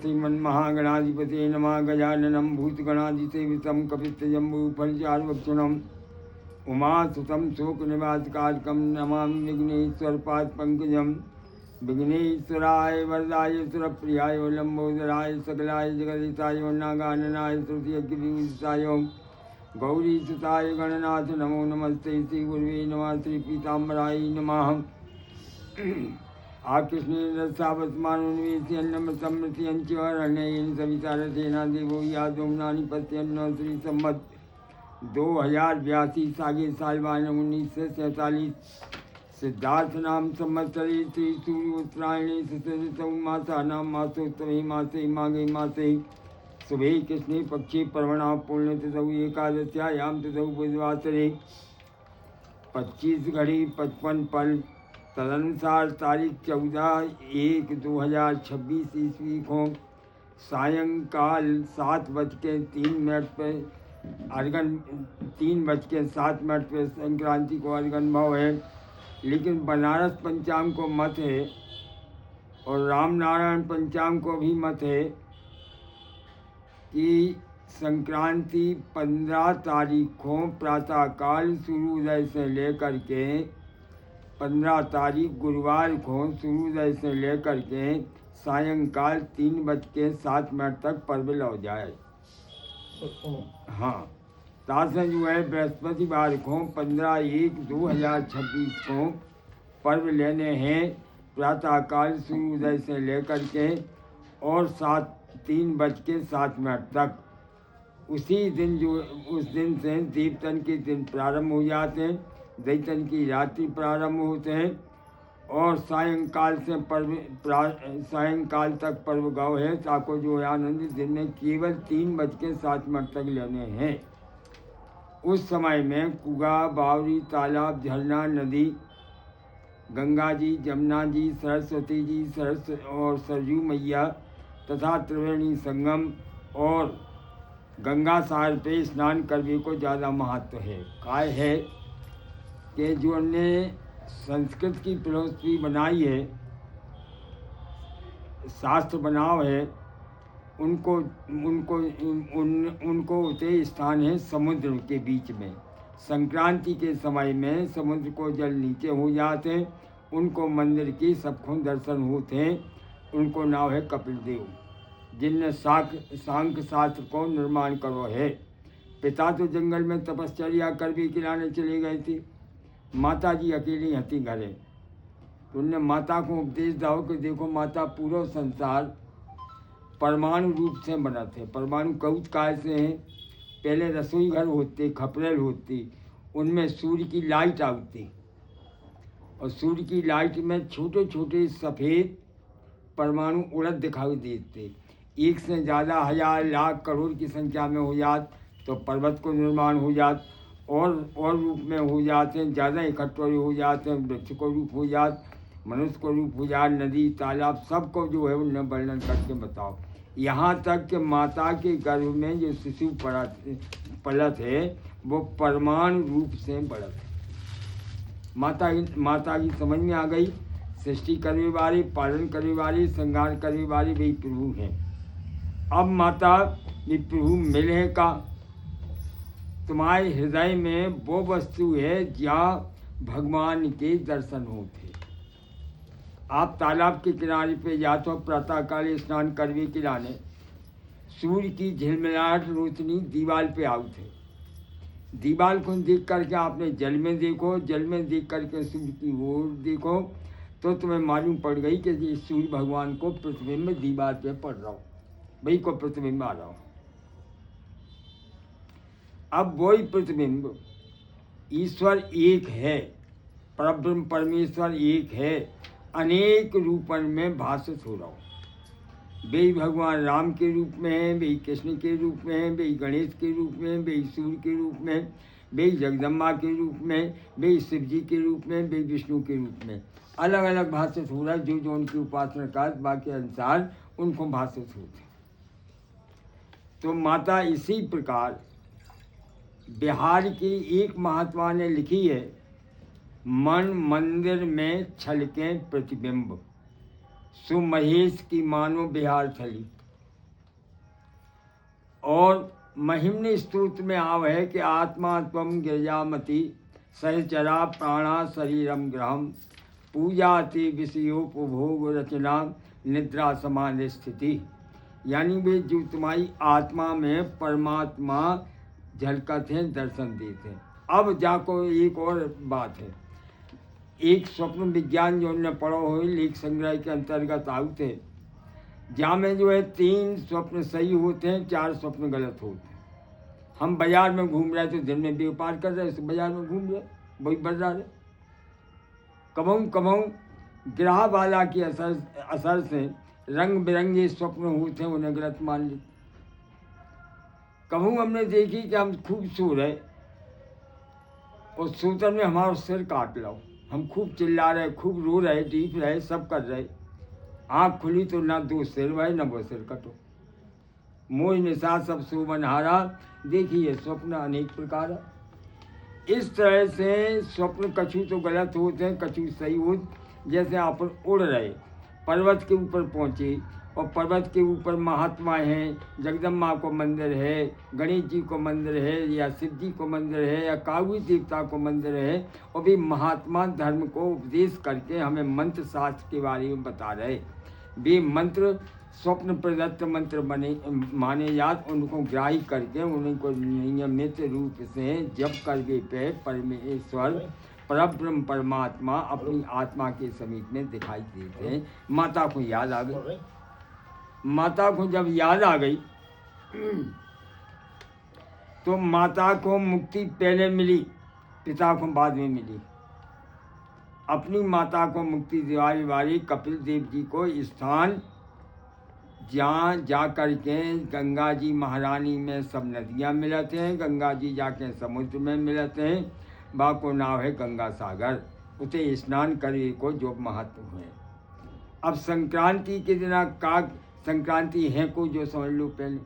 श्रीमन्महागणाधिपते नमः। गजाननं भूतगणाधिसेवितं कपित्थजम्बूफलचारुभक्षणम् उमासुतं शोकनिवासकारकं नमामि विघ्नेश्वरपादपङ्कजं। विघ्नेश्वराय वरदाय सुरप्रियाय लम्बोदराय सकलाय जगदीशाय नागाननाय श्रुतियज्ञविदिताय गौरीसुताय गणनाथ नमो नमस्ते। श्रीगुरुवे नमः। श्रीपीताम्बराय नमः। आकृष्णेन्द्रसावस्मानुन्वेष्यन्नमृतमृत्यञ्चरणेन सवितारसेना देवो यादोम्नानि पश्यन्न श्री सम्मत 2082 सागे सालवान 1947 सिद्धार्थ नाम संवत्सरे श्री सूर्य उत्तरायणे सुतौ मासा नाम मासोत्तमे मासे माघे मासे शुभे कृष्णे पक्षे पर्वणा पूर्ण तिथौ एकादश्यायां तिथौ बुधवासरे 25 घड़ी 55 पल तदनुसार तारीख 14/1/2026 ईस्वी को सायंकाल 7:03 पर अर्घन 3:07 पर संक्रांति को अर्घन भाव है। लेकिन बनारस पंचांग को मत है और रामनारायण पंचांग को भी मत है कि संक्रांति 15 तारीख को प्रातःकाल सूर्योदय से लेकर के 15 तारीख गुरुवार को सूर्योदय से लेकर के सायंकाल 3:07 तक पर्व लौ जाए। हाँ, तासे जो है बृहस्पतिवार को 15/1/2026 को पर्व लेने हैं प्रातःकाल सूर्योदय से लेकर के और 3:07 तक। उसी दिन उस दिन से दीपतन के दिन प्रारंभ हो जाते हैं, दैतन की रात्रि प्रारंभ होते हैं और सायंकाल से सायंकाल तक पर्व गाँव है। ताको जो है आनंदित दिन में केवल 3:07 तक लेने हैं। उस समय में कुआ, बावरी, तालाब, झरना, नदी, गंगा जी, जमुना जी, सरस्वती जी और सरयू मैया तथा त्रिवेणी संगम और गंगा सागर पे स्नान करने को ज़्यादा महत्व है। काय है कि जो ने संस्कृत की फिलोसफी बनाई है, शास्त्र बनाव है, उनको उते स्थान है समुद्र के बीच में। संक्रांति के समय में समुद्र को जल नीचे हो जाते हैं, उनको मंदिर की सबको दर्शन होते हैं। उनको नाम है कपिल देव, जिनने सांख्य शास्त्र को निर्माण करो है। पिता तो जंगल में तपश्चर्या कर भी खिलाने चले गए थे, माता जी अकेली हती घरे। तो उनने माता को उपदेश दाओ कि देखो माता, पूरा संसार परमाणु रूप से बना थे। परमाणु कौच काय से हैं? पहले रसोई घर होते, खपरेल होती, उनमें सूर्य की लाइट आती और सूर्य की लाइट में छोटे छोटे सफ़ेद परमाणु उड़द दिखाई देते। एक से ज़्यादा हजार लाख करोड़ की संख्या में हो जात तो पर्वत को निर्माण हो जात और रूप में हो जाते हैं, ज़्यादा इकट्ठे हो जाते हैं, वृक्ष को रूप हो जात, मनुष्य को रूप हो जात, नदी तालाब सबको जो है उन्हें वर्णन करके बताओ। यहाँ तक कि माता के गर्भ में जो शिशु पलत है वो परमाणु रूप से बढ़त है। माता की समझ में आ गई, सृष्टि करने वाली, पालन करने वाली, संहार करने वाली वही प्रभु हैं। अब माता ये प्रभु मिले का तुम्हारे हृदय में वो वस्तु है जहाँ भगवान के दर्शन होते। आप तालाब के किनारे पे जाते हो प्रातःकाल स्नान करने के लाने, सूर्य की झिलमिलाहट रोशनी दीवार पे आउट है। दीवार को देख करके आपने जल में देखो, जल में देख करके सूर्य की ओर देखो तो तुम्हें मालूम पड़ गई कि सूर्य भगवान को प्रतिबिंब दीवार पे पड़ रहा हो, वही को प्रतिबिंब आ रहा हो। अब वही प्रतिबिंब ईश्वर एक है, परब्रह्म परमेश्वर एक है, अनेक रूपन में भाषित हो रहा हो। वे भगवान राम के रूप में हैं, वे कृष्ण के रूप में हैं, वे गणेश के रूप में, वे सूर्य के रूप में, वे जगदम्बा के रूप में, वे शिव जी के रूप में, वे विष्णु के रूप में अलग अलग भाषित हो रहा है। जो उनकी उपासना का बाकी अनुसार उनको भाषित होते। तो माता इसी प्रकार बिहार की एक महात्मा ने लिखी है, मन मंदिर में छलके प्रतिबिंब, सुमहेश की मानो बिहार छली। और महिमनी स्तुति में आव है कि आत्मा त्वम गिरजामति सहचरा प्राणा शरीरम ग्रहम पूजाति विषयोपभोग रचना निद्रा समान स्थिति। यानी वे जो तुम्हारी आत्मा में परमात्मा झलकत हैं, दर्शन देते हैं। अब जाको एक और बात है, एक स्वप्न विज्ञान जो हमने पढ़ो हो लेख संग्रह के अंतर्गत आउट है, जहाँ में जो है 3 स्वप्न सही होते हैं, 4 स्वप्न गलत होते हैं। हम बाजार में घूम रहे तो दिन में व्यापार कर रहे हैं, बाजार में घूम रहे वही बढ़ रहा है। कबहू ग्रह वाला के असर से रंग बिरंगे स्वप्न होते हैं, उन्हें गलत मान लेते। कबहू हमने देखी कि हम खूब सो रहे और सोतन में हमारा सिर काट लो, हम खूब चिल्ला रहे, खूब रो रहे, डीप रहे, सब कर रहे। आँख खुली तो ना 2 सिर भाई ना वो सिर कटो, मोह निशा सब शोभन हारा। देखिए स्वप्न अनेक प्रकार है। इस तरह से स्वप्न कछु तो गलत होते हैं, कछु सही होते। जैसे आप उड़ रहे, पर्वत के ऊपर पहुँचे और पर्वत के ऊपर महात्मा हैं, जगदम्बा को मंदिर है, गणेश जी को मंदिर है, या शिव जी को मंदिर है, या कावी देवता को मंदिर है, और भी महात्मा धर्म को उपदेश करके हमें मंत्र शास्त्र के बारे में बता रहे। वे मंत्र स्वप्न प्रदत्त मंत्र बने माने जात, उनको ग्राही करके उनको नियमित रूप से जप करके पे परमेश्वर परब्रह्म परमात्मा अपनी आत्मा के समीप में दिखाई देते हैं। माता को याद आ गई, माता को जब याद आ गई तो माता को मुक्ति पहले मिली, पिता को बाद में मिली। अपनी माता को मुक्ति दिवाली वाली कपिल देव जी को स्थान जहाँ जा कर के गंगा जी महारानी में सब नदियाँ मिलते हैं, गंगा जी जाके समुद्र में मिलते हैं, बाको नाव है गंगा सागर, उसे स्नान करे को जो महत्व है। अब संक्रांति के दिन का संक्रांति है को जो समझ लो पहले,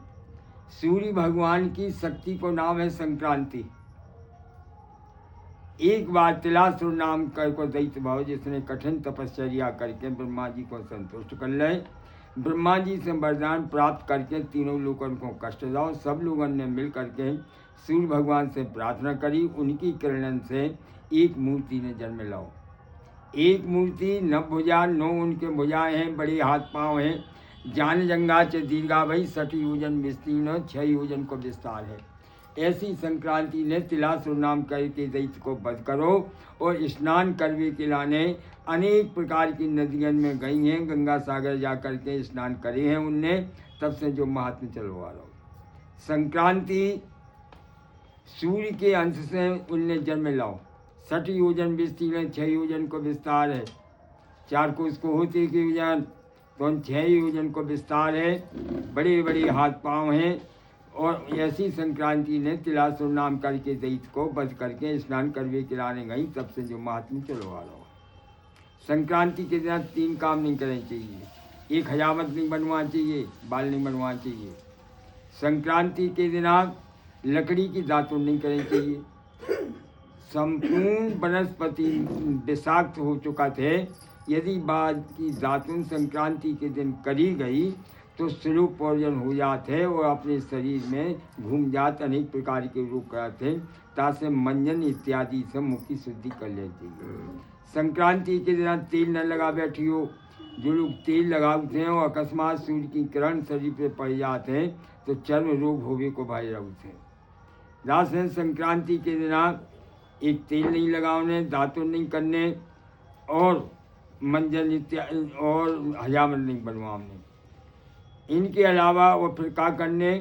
सूर्य भगवान की शक्ति को नाम है संक्रांति। एक बार तिलासुर नाम कर को दैत्य भाव जिसने कठिन तपस्या करके ब्रह्मा जी को संतुष्ट कर ले, ब्रह्मा जी से वरदान प्राप्त करके तीनों लोगों को कष्ट दो। सब लोगों ने मिल करके सूर्य भगवान से प्रार्थना करी, उनकी किरण से एक मूर्ति ने जन्म लाओ। एक मूर्ति 9 भुजा, 9 उनके भुजाएं हैं, बड़े हाथ पाँव हैं, जान जंगा च दीर्घा भई 60 योजन विस्तीर्ण, 6 योजन को विस्तार है। ऐसी संक्रांति ने तिलासुर नाम करके दैत्य को वध करो और स्नान करने के लाने अनेक प्रकार की नदियों में गई हैं, गंगा सागर जा कर के स्नान करे हैं उनने, तब से जो महात्मा चलवा रहा। संक्रांति सूर्य के अंश से उनने जन्म लाओ। 60 योजन विस्तीर्ण, 6 योजन को विस्तार है, 4 को उसको होते के योजन, तो 6 योजन को विस्तार है, बड़े बड़े हाथ पाँव हैं। और ऐसी संक्रांति ने तिलासुर नाम करके दैत्य को वध करके स्नान करवे किलाने गई, तब से जो महात्मा चलवा रहा। संक्रांति के दिन 3 काम नहीं करने चाहिए। एक हजामत नहीं बनवाना चाहिए, बाल नहीं बनवाना चाहिए। संक्रांति के दिन आप लकड़ी की दातुन नहीं करनी चाहिए। संपूर्ण वनस्पति विषाक्त हो चुका थे, यदि बाद की दातुन संक्रांति के दिन करी गई तो स्वरूप पॉइजन हो जाते और अपने शरीर में घूम जाते, अनेक प्रकार के रोग कराते, तासे मंजन इत्यादि से मुख की शुद्धि कर लेती है। संक्रांति के दिन तेल न लगा बैठी हो, जो लोग तेल लगाते हैं और अकस्मात सूर्य की किरण शरीर पे पड़ जाते हैं तो चर्म रोग होवे को भाई रहते हैं। राशन संक्रांति के दिन एक तेल नहीं लगाने, दातुन नहीं करने और मंजन इत्यादि और हजामत नहीं बनवाने। इनके अलावा वो फिर क्या करने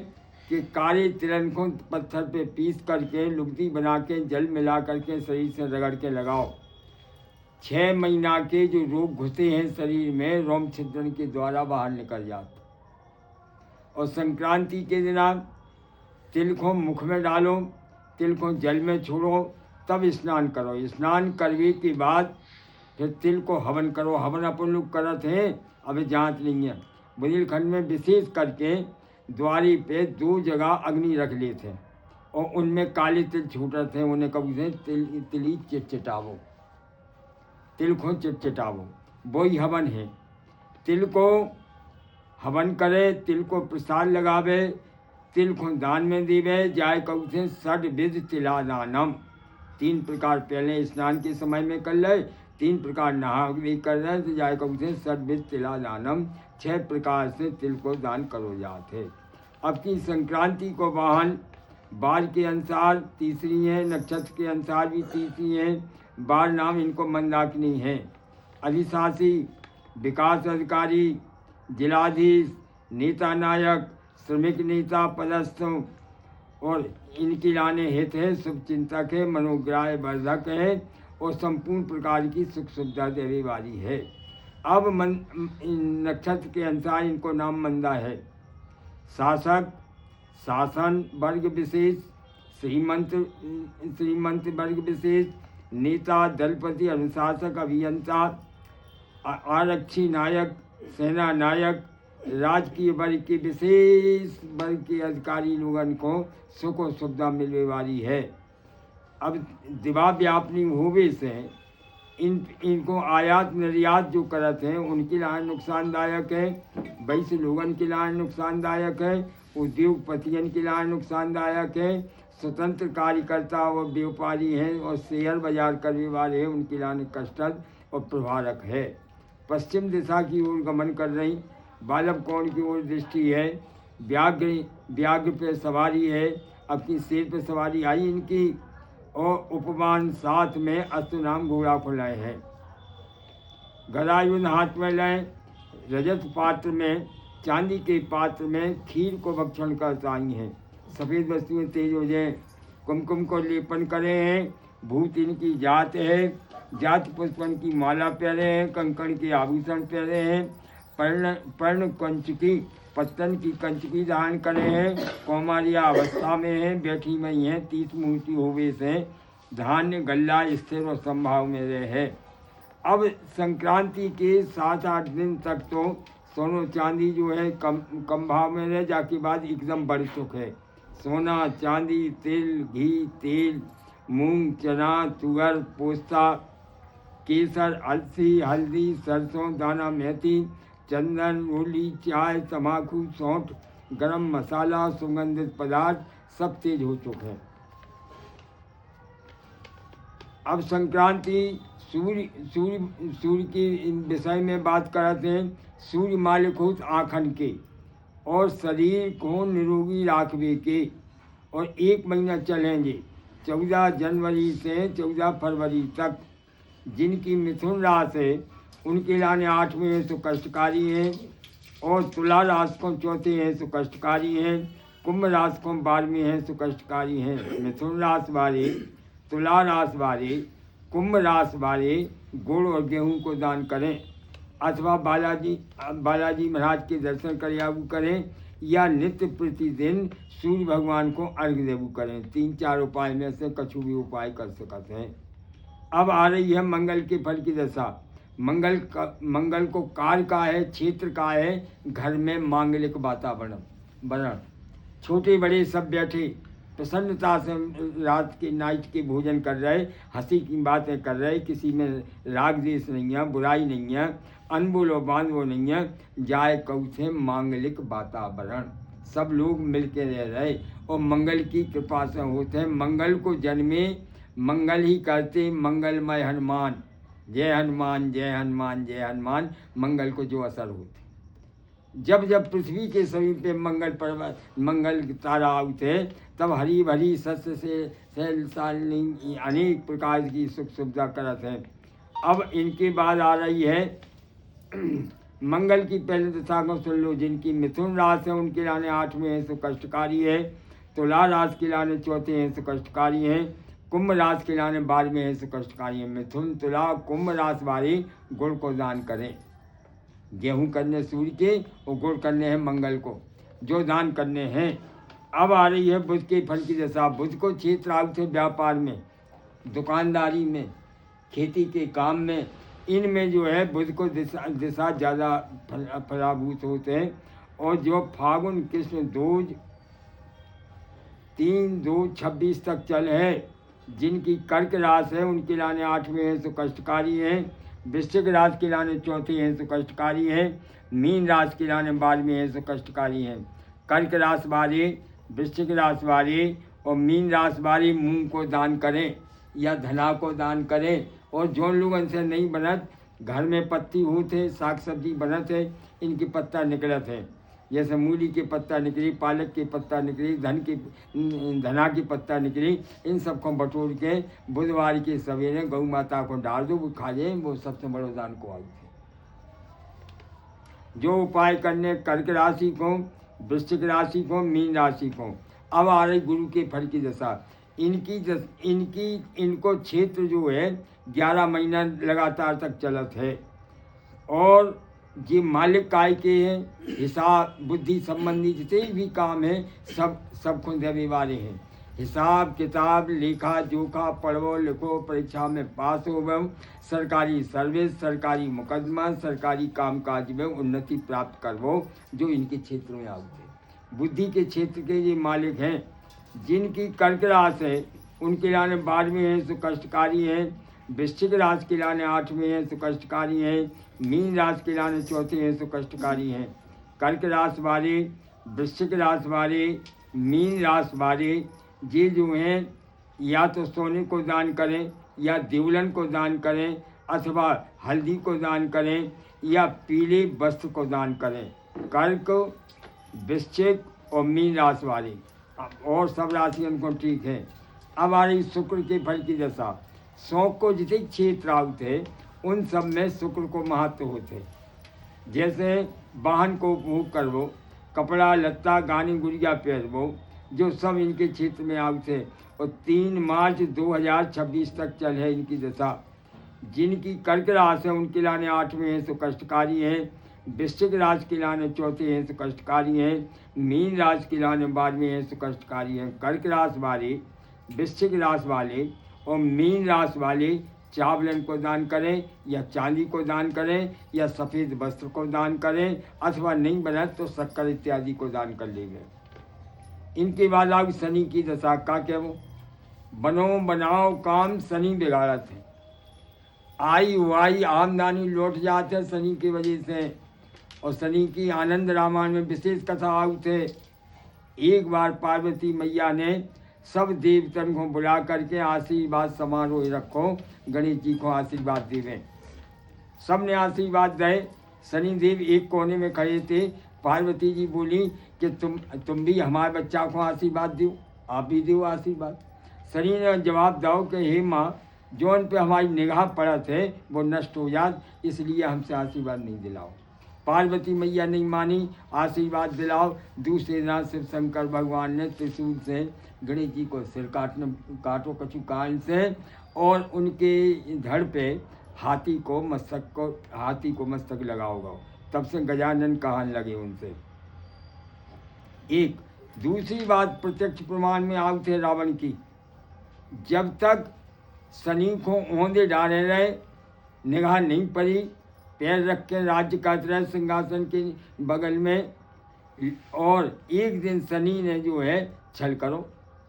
कि काले तिलन को पत्थर पे पीस करके लुगदी बना के जल मिला करके शरीर से रगड़ के लगाओ। 6 महीना के जो रोग घुसे हैं शरीर में, रोम छिद्रण के द्वारा बाहर निकल जाते। और संक्रांति के दिन आप तिल को मुख में डालो, तिल को जल में छोड़ो, तब स्नान करो। स्नान करने के बाद फिर तिल को हवन करो। हवन अपन लोग करते हैं, अभी जांच नहीं है। बुंदेलखंड में विशेष करके द्वारी पे 2 जगह अग्नि रख लेते हैं और उनमें काले तिल छूटते हैं, उन्हें कभी से तिली चिटचिटावो, तिल को चिटचिटावो, वही हवन है। तिल को हवन करे, तिल को प्रसाद लगावे, तिल को दान में दीवे जाय कौथे सड विध तिला दानम। 3 प्रकार पहले स्नान के समय में कर ले, 3 प्रकार नहा भी कर रहे तो जाय कौथे सड विध तिला दानम। 6 प्रकार से तिल को दान करो जाते। अब की संक्रांति को वाहन बार के अनुसार तीसरी है, नक्षत्र के अनुसार भी तीसरी है। बार नाम इनको मंदाकिनी है। अधिशासी, विकास अधिकारी, जिलाधीश, नेता नायक, श्रमिक नेता, पदस्थ और इनकी लाने हित है, शुभ चिंतक है, मनोग्राह वर्धक है और संपूर्ण प्रकार की सुख सुविधा देने वाली है। अब नक्षत्र के अनुसार इनको नाम मंदा है। शासक, शासन वर्ग विशेष, श्रीमंत वर्ग विशेष, नेता, दलपति, अनुशासक, अभियंता, आरक्षी नायक, सेना नायक, राजकीय वर्ग के विशेष वर्ग के अधिकारी लोगन को सुख और सुविधा मिलने वाली है। अब दिवा व्यापनी होवे से इनको आयात निर्यात जो करते हैं उनके लिए नुकसानदायक है, वैसे लोगन के लिए नुकसानदायक है, उद्योगपतियन के लिए नुकसानदायक है, स्वतंत्र कार्यकर्ता और व्यापारी हैं और शेयर बाजार करने वाले हैं उनके लिए कष्टद और प्रभारक है। पश्चिम दिशा की ओर गमन कर रही, बालव कोण की ओर दृष्टि है, व्याघ्र पे सवारी है, अपनी शेर पे सवारी आई इनकी और उपमान साथ में अस्तु नाम घोड़ा को लाए हैं। गदायुध हाथ में लाए, रजत पात्र में, चांदी के पात्र में खीर को भक्षण करता आई हैं। सफ़ेद वस्तुएं तेज हो जाए, कुमकुम को लेपन करे हैं, भूत इनकी जात है, जात पुष्पन की माला पहने हैं, कंकण के आभूषण पहने हैं, पर्ण कंचकी पत्तन की कंचकी धारण करे हैं, कौमारिया अवस्था में हैं, बैठी मई हैं, 30 मूर्ति होवे से धान्य गल्ला स्थिर और संभाव में रहे। अब संक्रांति के 7-8 दिन तक तो सोनो चांदी जो है कम भाव में रहे, जाके बाद एकदम बड़ सुख है। सोना, चांदी, तिल, घी, तेल, मूंग, चना, तुअर, पोस्ता, केसर, अलसी, हल्दी, सरसों, दाना, मेथी, चंदन, मूली, चाय, तम्बाकू, सौंठ, गरम मसाला, सुगंधित पदार्थ सब तेज हो चुके हैं। अब संक्रांति सूर्य के विषय में बात करते हैं। सूर्य मालिक होत आँखन के और शरीर को निरोगी राखवे के, और 1 महीना चलेंगे 14 जनवरी से 14 फरवरी तक। जिनकी मिथुन राशि है उनके लाने 8वें हैं तो कष्टकारी हैं, और तुला राशि को 4थे हैं तो कष्टकारी हैं, कुंभ राशि को 12वें हैं तो कष्टकारी हैं। मिथुन राशि वाले, तुला राशि वाले, कुंभ राशि वाले गुड़ और गेहूं को दान करें, अथवा बालाजी महाराज के दर्शन करियाबू करें, या नित्य प्रतिदिन सूर्य भगवान को अर्घ्य देवू करें। 3-4 उपाय में से कछु भी उपाय कर सकते हैं। अब आ रही है मंगल के फल की दशा। मंगल को कार्य का है, क्षेत्र का है, घर में मांगलिक वातावरण, छोटे बड़े सब बैठे प्रसन्नता से रात के नाइट के भोजन कर रहे, हंसी की बातें कर रहे, किसी में राग द्वेष नहीं है, बुराई नहीं है, अनबोलो बांधो नहीं है, जाए कौथे मांगलिक वातावरण, सब लोग मिलके रह रहे और मंगल की कृपा से होते हैं। मंगल को जन्मे मंगल ही करते, मंगलमय हनुमान, जय हनुमान जय हनुमान जय हनुमान, मंगल को जो असर होते। जब जब पृथ्वी के समीप पे मंगल तारा आते तब हरी भरी सस्य से अनेक प्रकार की सुख सुविधा करत है। अब इनके बाद आ रही है मंगल की पहले दशा को सुन लो। जिनकी मिथुन राशि है उनके लाने 8वें हैं तो कष्टकारी है, तुला राशि के लाने 4थे हैं तो कष्टकारी हैं, कुंभ राशि के लाने 12वें हैं तो कष्टकारी हैं। मिथुन, तुला, कुंभ राशि वाले गुड़ को दान करें। गेहूं करने सूर्य के और गुड़ करने हैं मंगल को, जो दान करने हैं। अब आ रही है बुध के फल की दशा। बुध को क्षेत्र आउत है व्यापार में, दुकानदारी में, खेती के काम में, इनमें जो है बुध को दिशा ज़्यादा फलाभूत होते हैं। और जो फागुन कृष्ण दूज 3-2-26 तक चल है, जिनकी कर्क राशि है उनके लाने 8वें हैं तो कष्टकारी हैं, वृश्चिक राशि के लाने 4थे हैं तो कष्टकारी हैं, मीन राशि के लाने 12वें हैं तो कष्टकारी हैं। कर्क राशि वाले वृश्चिक राशि वाले और मीन राशि वाले मूंग को दान करें या धना को दान करें। और जो लोगन से नहीं बनत, घर में पत्ती होते है, साग सब्जी बनत है, इनकी पत्ता निकलत है, जैसे मूली के पत्ता निकली, पालक के पत्ता निकली, धना की पत्ता निकली, इन सबको बटोर के बुधवार के सवेरे गौ माता को डाल दो, वो खा जाए, वो सबसे बड़ो दान को आई है। जो उपाय करने कर्क राशि को, वृश्चिक राशि को, मीन राशि को। अब आ रही गुरु के फल की दशा। इनको क्षेत्र जो है 11 महीना लगातार तक चलत है। और ये मालिक काय के हैं, हिसाब बुद्धि संबंधी जितने भी काम है सब खुद रविवारे हैं। हिसाब किताब, लेखा जोखा, पढ़ो लिखो, परीक्षा में पास हो, सरकारी सर्विस, सरकारी मुकदमा, सरकारी कामकाज में उन्नति प्राप्त करवो, जो इनके क्षेत्र में आते हैं। बुद्धि के क्षेत्र के ये मालिक हैं। जिनकी कर्क राशि है उनके लाने 12वें हैं तो कष्टकारी हैं, वृश्चिक राशि के लाने 8वें हैं तो कष्टकारी हैं, मीन राशि के लाने 4थे हैं तो कष्टकारी हैं। कर्क राशि वाले, वृश्चिक राशि वाले, मीन राशि वाले ये जो हैं या तो सोने को दान करें या देवलन को दान करें अथवा हल्दी को दान करें या पीले वस्त्र को दान करें। कर्क, वृश्चिक और मीन राशि वाले, और सब राशि उनको ठीक है। अब आ रही शुक्र के फल की दशा। शौक को जितने क्षेत्र आते उन सब में शुक्र को महत्व होते। जैसे वाहन को उपभोग करवो, कपड़ा लत्ता, गाने गुड़िया पहनवो, जो सब इनके क्षेत्र में आते। और 3 मार्च 2026 तक चल है इनकी दशा। जिनकी कर्क राशि है उनके लाने 8वें हैं तो कष्टकारी हैं, वृश्चिक राशि के लाने 4थे हैं तो कष्टकारी हैं, मीन राशि के लाने 12वें हैं तो कष्टकारी हैं। कर्क राशि वाले, वृश्चिक राशि वाले और मीन राशि वाले चावलन को दान करें या चांदी को दान करें या सफ़ेद वस्त्र को दान करें अथवा नहीं बना तो शक्कर इत्यादि को दान कर लेंगे। इनके बाद अब शनि की दशा का क्या वो बनो बनाओ काम शनि बिगाड़त है। आई वाई आमदनी लौट जाते हैं शनि की वजह से। और शनि की आनंद रामायण में विशेष कथा आउत है। एक बार पार्वती मैया ने सब देवतन को बुला करके आशीर्वाद समारोह रखो, गणेश जी को आशीर्वाद देवें। सब ने आशीर्वाद दे। शनिदेव एक कोने में खड़े थे। पार्वती जी बोली कि तुम भी हमारे बच्चा को आशीर्वाद दो, आप भी दो आशीर्वाद। शनि ने जवाब दो कि हे माँ, जो उन पे हमारी निगाह पड़त है वो नष्ट हो जात, इसलिए हमसे आशीर्वाद नहीं दिलाओ। पार्वती मैया नहीं मानी, आशीर्वाद दिलाओ। दूसरे दिन शिव शंकर भगवान ने त्रिशूल से गणेश जी को सिर काटो कछु कान से, और उनके धड़ पे हाथी को मस्तक लगाओगा। तब से गजानन कहने लगे उनसे। एक दूसरी बात प्रत्यक्ष प्रमाण में आउ थे रावण की। जब तक शनि को ओंधे डाले रहे, निगाह नहीं पड़ी, पैर रख के राज्य करते रहे सिंहासन के बगल में। और एक दिन शनि ने जो है छल करो,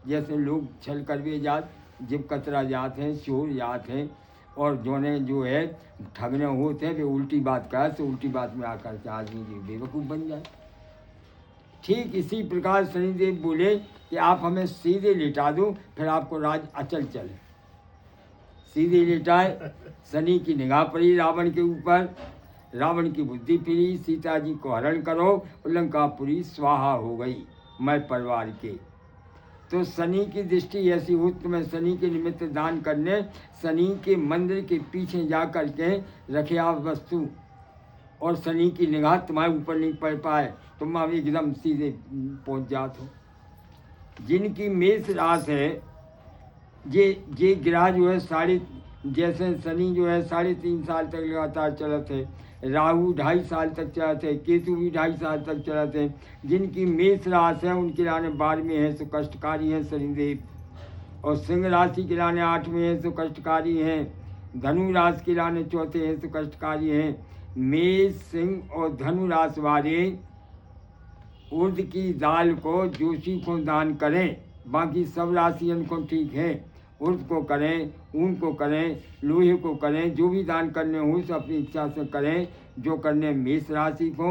जैसे लोग छल करवे जात, जब कतरा जाते हैं, चोर जाते हैं, और जो है ठगने होते हैं, वे उल्टी बात कहा तो उल्टी बात में आकर के आदमी जी बेवकूफ़ बन जाए। ठीक इसी प्रकार शनिदेव बोले कि आप हमें सीधे लिटा दो, फिर आपको राज अचल चले। सीधे लिटाए, शनि की निगाह पड़ी रावण के ऊपर, रावण की बुद्धि फिरी, सीता जी को हरण करो, लंकापुरी स्वाहा हो गई मैं परिवार के। तो शनि की दृष्टि ऐसी हो, तुम्हें शनि के निमित्त दान करने, शनि के मंदिर के पीछे जा कर के रखे आप वस्तु, और शनि की निगाह तुम्हारे ऊपर नहीं पड़ पाए, तुम अब एकदम सीधे पहुंच जाते हो। जिनकी मेष राशि है, ये ग्रह जो है जैसे शनि जो है 3.5 साल तक लगातार चलत है, राहु 2.5 साल तक चलते हैं, केतु भी 2.5 साल तक चलते हैं। जिनकी मेष राशि है उनके लाने 12वें हैं तो कष्टकारी हैं शनिदेव, और सिंह राशि के लाने 8वें हैं तो कष्टकारी हैं, धनु राशि के लाने 4थे हैं तो कष्टकारी हैं। मेष, सिंह और धनु राशि वाले उर्द की दाल को जोशी को दान करें, बाकी सब राशियों को ठीक है। उर्द को करें, ऊन को करें, लोहे को करें, जो भी दान करने हो तो अपनी इच्छा से करें। जो करने मेष राशि को,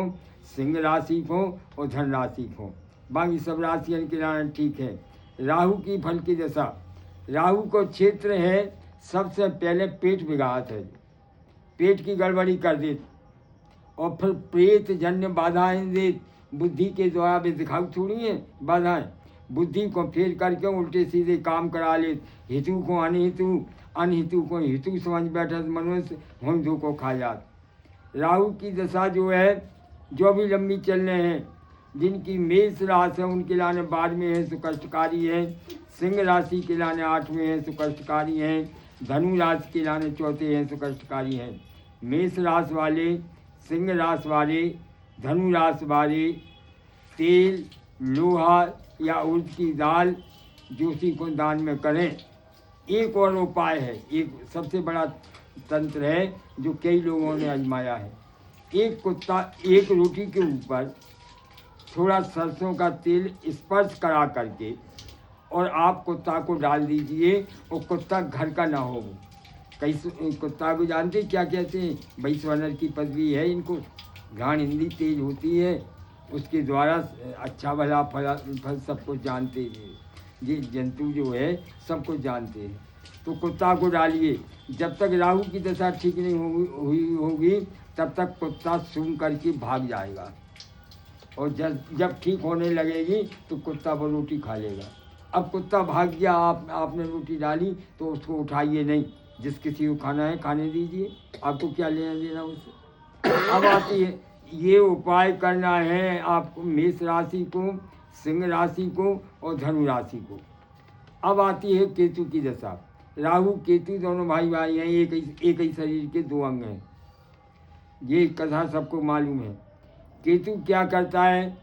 सिंह राशि को और धन राशि को, बाकी सब राशियाँ के लाना ठीक है। राहु की फल की दशा, राहु को क्षेत्र है सबसे पहले पेट बिगाड़त है, पेट की गड़बड़ी कर दे और फिर प्रेत जन्य बाधाएं दे। बुद्धि के द्वारा भी दिखाऊ थोड़ी है बाधाएं, बुद्धि को फेर करके उल्टे सीधे काम करा ले। हितु को अनहितु, अनहितु को हितु समझ बैठा मनुष्य हिंदू को खा जात। राहु की दशा जो है जो भी लंबी चल रहे हैं, जिनकी मेष राशि है उनके लाने 12वें है तो कष्टकारी है, सिंह राशि के लाने 8वें है तो कष्टकारी है, धनु राशि के लाने 4थे हैं तो कष्टकारी है। मेष राशि वाले, सिंह राशि वाले, धनु राशि वाले तेल, लोहा या उड़द की दाल जोशी को दान में करें। एक और उपाय है, एक सबसे बड़ा तंत्र है जो कई लोगों ने आजमाया है। एक कुत्ता एक रोटी के ऊपर थोड़ा सरसों का तेल स्पर्श करा करके और आप कुत्ता को डाल दीजिए और कुत्ता घर का ना हो। कई कुत्ता को जानते क्या कहते हैं, वैश्वानर की पदवी है इनको, घाण हिंदी तेज होती है, उसके द्वारा अच्छा भला फल सब कुछ जानते हैं। ये जंतु जो है सब कुछ जानते हैं। तो कुत्ता को डालिए, जब तक राहु की दशा ठीक नहीं हुई होगी तब तक कुत्ता सूंघ करके भाग जाएगा, और जब ठीक होने लगेगी तो कुत्ता वो रोटी खा लेगा। अब कुत्ता भाग गया, आपने रोटी डाली तो उसको उठाइए नहीं, जिस किसी को खाना है खाने दीजिए, आपको क्या लेना देना उससे। अब आती है, ये उपाय करना है आपको मेष राशि को, सिंह राशि को और धनु राशि को। अब आती है केतु की दशा। राहु केतु दोनों भाई भाई हैं, एक ही शरीर के 2 अंग हैं, ये कथा सबको मालूम है। केतु क्या करता है,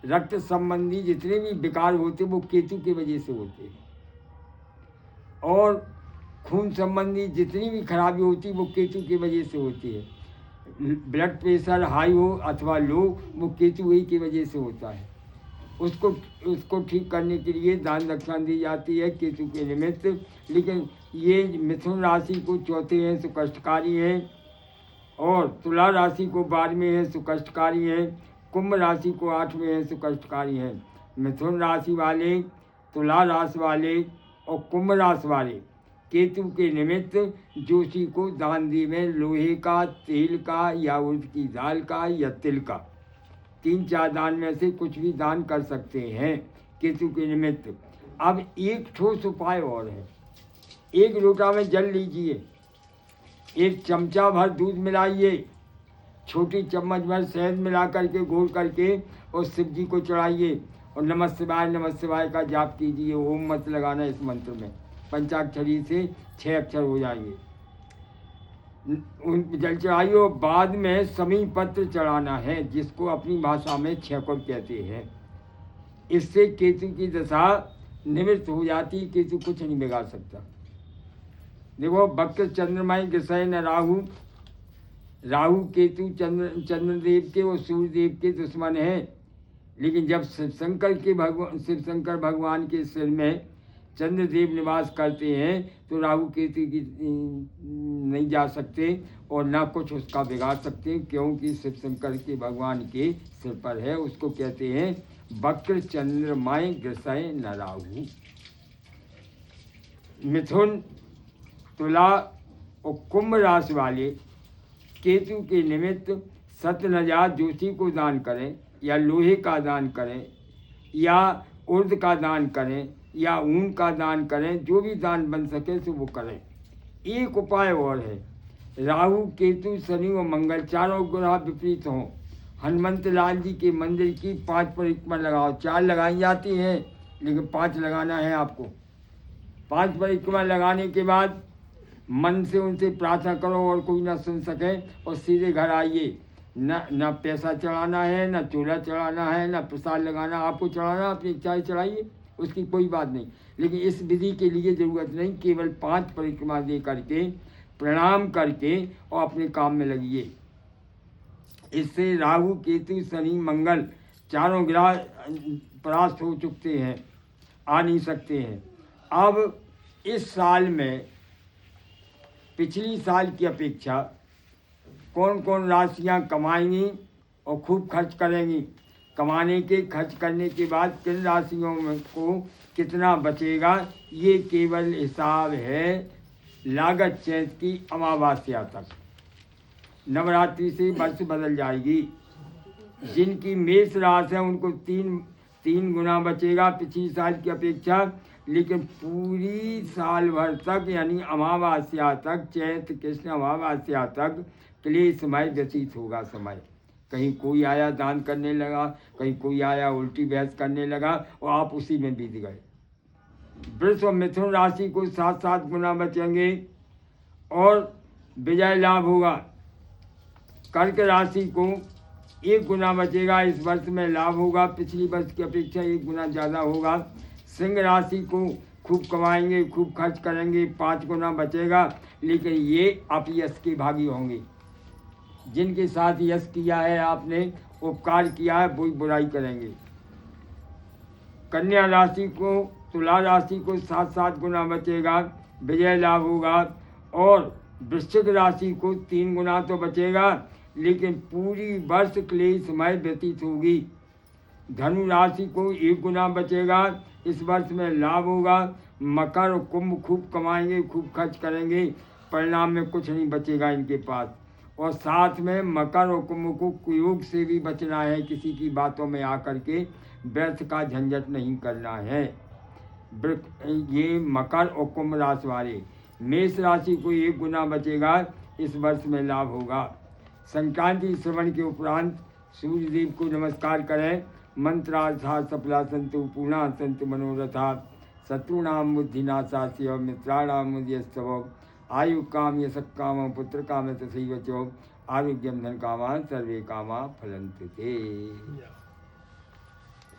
रक्त संबंधी जितने भी विकार होते वो केतु की वजह से होते हैं, और खून संबंधी जितनी भी खराबी होती वो केतु की वजह से होती है। ब्लड प्रेशर हाई हो अथवा लो वो केतु ही की वजह से होता है। उसको ठीक करने के लिए दान दक्षिणा दी जाती है केतु के निमित्त। लेकिन ये मिथुन राशि को 4थे हैं तो कष्टकारी है, और तुला राशि को 12वें हैं तो कष्टकारी है, कुंभ राशि को 8वें हैं तो कष्टकारी है। मिथुन राशि वाले, तुला राशि वाले और कुंभ राशि वाले केतु के निमित्त जोशी को दान देवें लोहे का, तेल का या उड़द की दाल का या तिल का, 3-4 दान में से कुछ भी दान कर सकते हैं केतु के निमित्त। अब एक ठोस उपाय और है, एक लोटा में जल लीजिए, 1 चमचा भर दूध मिलाइए, छोटी चम्मच भर शहद मिला करके घोल करके और शिव जी को चढ़ाइए और नमः शिवाय का जाप कीजिए। ओम मत लगाना इस मंत्र में, पंचाक्षरी से 6 अक्षर हो जाएंगे। जल चढ़ाइए और बाद में समी पत्र चढ़ाना है, जिसको अपनी भाषा में 6 कहते हैं। इससे केतु की दशा निवृत्त हो जाती, केतु कुछ नहीं बिगाड़ सकता। देखो वक्र चंद्रमय ग्रसय न राहु, राहु केतु चंद्रदेव के और सूर्यदेव के दुश्मन हैं। लेकिन जब शिव शंकर भगवान के सिर में चंद्रदेव निवास करते हैं तो राहु केतु की नहीं जा सकते और ना कुछ उसका बिगाड़ सकते, क्योंकि शिव शंकर के भगवान के सिर पर है। उसको कहते हैं वक्र चंद्रमय ग्रसय न राहु। मिथुन, तुला और कुंभ राशि वाले केतु के निमित्त सतनजात जोशी को दान करें, या लोहे का दान करें, या उर्द का दान करें, या ऊन का दान करें, जो भी दान बन सके तो वो करें। एक उपाय और है, राहु केतु शनि और मंगल चारों ग्रह विपरीत हों, हनुमंत लाल जी के मंदिर की 5 परिक्रमा लगाओ। 4 लगाई जाती हैं लेकिन 5 लगाना है आपको। 5 परिक्रमा लगाने के बाद मन से उनसे प्रार्थना करो और कोई ना सुन सके, और सीधे घर आइए। ना पैसा चढ़ाना है, ना चूल्हा चढ़ाना है, ना प्रसाद लगाना, आपको चढ़ाना अपनी इच्छा से चढ़ाइए, उसकी कोई बात नहीं। लेकिन इस विधि के लिए ज़रूरत नहीं, केवल 5 परिक्रमा दे करके प्रणाम करके और अपने काम में लगिए। इससे राहु केतु शनि मंगल चारों ग्रह परास्त हो चुके हैं, आ नहीं सकते हैं। अब इस साल में पिछली साल की अपेक्षा कौन कौन राशियां कमाएंगी और खूब खर्च करेंगी, कमाने के खर्च करने के बाद किन राशियों को कितना बचेगा, ये केवल हिसाब है लागत चैत की अमावस्या तक। नवरात्रि से वर्ष बदल जाएगी। जिनकी मेष राशि है उनको तीन गुना बचेगा पिछली साल की अपेक्षा, लेकिन पूरी साल भर तक यानी अमावस्या तक, चैत कृष्ण अमावस्या तक क्लेशमय व्यतीत होगा समय। कहीं कोई आया दान करने लगा, कहीं कोई आया उल्टी बहस करने लगा और आप उसी में बीत गए। वृष और मिथुन राशि को 7 गुना बचेंगे और विजय लाभ होगा। कर्क राशि को 1 गुना बचेगा, इस वर्ष में लाभ होगा, पिछली वर्ष की अपेक्षा 1 गुना ज़्यादा होगा। सिंह राशि को खूब कमाएंगे, खूब खर्च करेंगे, 5 गुना बचेगा, लेकिन ये अपयश के भागी होंगे। जिनके साथ यश किया है आपने, उपकार किया है, वही बुराई करेंगे। कन्या राशि को, तुला राशि को 7 गुना बचेगा, विजय लाभ होगा। और वृश्चिक राशि को 3 गुना तो बचेगा, लेकिन पूरी वर्ष क्लेशमय व्यतीत होगी। धनु राशि को 1 गुना बचेगा, इस वर्ष में लाभ होगा। मकर और कुंभ खूब कमाएंगे, खूब खर्च करेंगे, परिणाम में कुछ नहीं बचेगा इनके पास। और साथ में मकर और कुंभ को कुयोग से भी बचना है, किसी की बातों में आकर के व्यर्थ का झंझट नहीं करना है। ये मकर और कुंभ राशि वाले। मेष राशि को 1 गुना बचेगा, इस वर्ष में लाभ होगा। संक्रांति श्रवण के उपरांत सूर्य देव को नमस्कार करें। मंत्रार्था सफला संतु पूर्णा संतु मनोरथा शत्रुणाम बुद्धिनाशास्य मित्राणाम मुद्यस्तव आयु काम यशक काम पुत्र काम तथैव च आरोग्यम धन कामा सर्वे कामा फलन्ति ते।